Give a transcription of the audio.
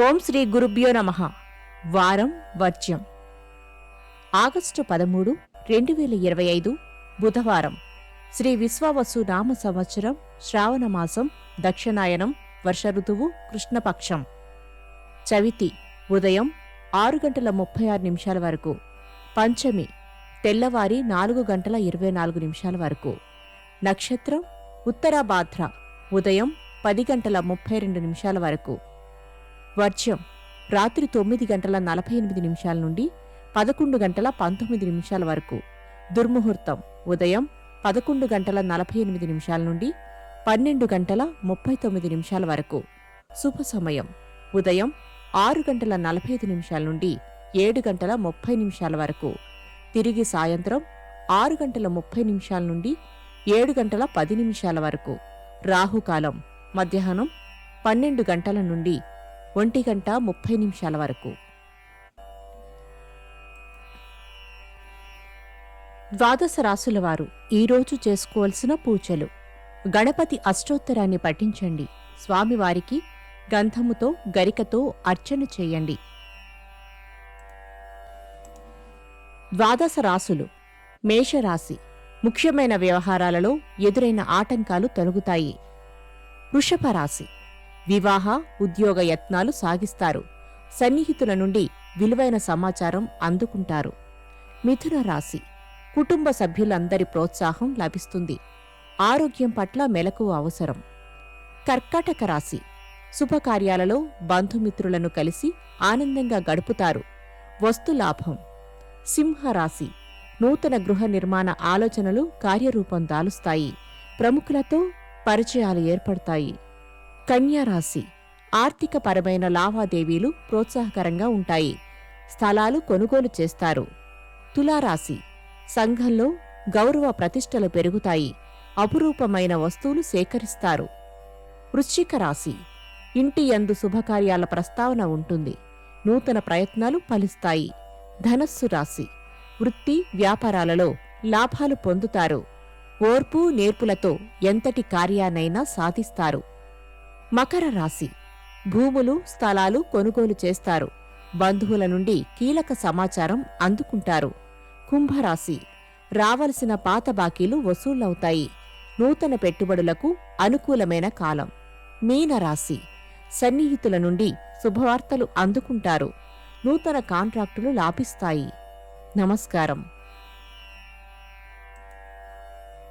ఓం శ్రీ గురుభ్యో నమః. వారం వర్జ్యం. ఆగస్టు 13, 2025 బుధవారం. శ్రీ విశ్వావసు నామ సంవత్సరం శ్రావణమాసం దక్షిణాయనం వర్ష ఋతువు కృష్ణపక్షం. చవితి ఉదయం 6:36 వరకు. పంచమి తెల్లవారి 4:24 వరకు. నక్షత్రం ఉత్తరాభాద్ర ఉదయం 10:32 వరకు. వర్జ్యం రాత్రి 9:48 నుండి 11:19 వరకు. దుర్ముహూర్తం ఉదయం 11:48 నుండి 12:39 వరకు. శుభ సమయం ఉదయం 6:45 నుండి 7:30 వరకు. తిరిగి సాయంత్రం 6:30 నుండి 7:10 వరకు. రాహుకాలం మధ్యాహ్నం 12 గంటల నుండి 1:30 వరకు. ద్వాదశ రాశుల వారు ఈరోజు చేసుకోవలసిన పూజలు. గణపతి అష్టోత్తరాన్ని పఠించండి. స్వామివారికి గంధముతో గరికతో అర్చన చేయండి. ద్వాదశ రాశులు. మేషరాశి. ముఖ్యమైన వ్యవహారాలలో ఎదురైన ఆటంకాలు తొలగుతాయి. వృషభ రాశి. వివాహ ఉద్యోగ యత్నాలు సాగిస్తారు. సన్నిహితుల నుండి విలువైన సమాచారం అందుకుంటారు. మిథున రాశి. కుటుంబ సభ్యులందరి ప్రోత్సాహం లభిస్తుంది. ఆరోగ్యం పట్ల మెలకువ అవసరం. కర్కాటక రాశి. శుభకార్యాలలో బంధుమిత్రులను కలిసి ఆనందంగా గడుపుతారు. వస్తులాభం. సింహరాశి. నూతన గృహ నిర్మాణ ఆలోచనలు కార్యరూపం దాలుస్తాయి. ప్రముఖులతో పరిచయాలు ఏర్పడతాయి. కన్యారాశి. ఆర్థికపరమైన లావాదేవీలు ప్రోత్సాహకరంగా ఉంటాయి. స్థలాలు కొనుగోలు చేస్తారు. తులారాశి. సంఘంలో గౌరవ ప్రతిష్టలు పెరుగుతాయి. అపురూపమైన వస్తువులు సేకరిస్తారు. వృశ్చిక రాశి. ఇంటి యందు శుభకార్యాల ప్రస్తావన ఉంటుంది. నూతన ప్రయత్నాలు ఫలిస్తాయి. ధనస్సు రాశి. వృత్తి వ్యాపారాలలో లాభాలు పొందుతారు. ఓర్పు నేర్పులతో ఎంతటి కార్యాన్నైనా సాధిస్తారు. మకర రాశి. భూములు స్థలాలు కొనుగోలు చేస్తారు. బంధువుల నుండి కీలక సమాచారం అందుకుంటారు. కుంభరాశి. రావలసిన పాత బాకీలు వసూళ్లవుతాయి. నూతన పెట్టుబడులకు అనుకూలమైన కాలం. మీనరాశి. సన్నిహితుల నుండి శుభవార్తలు అందుకుంటారు. నూతన కాంట్రాక్టులు లాభిస్తాయి. నమస్కారం.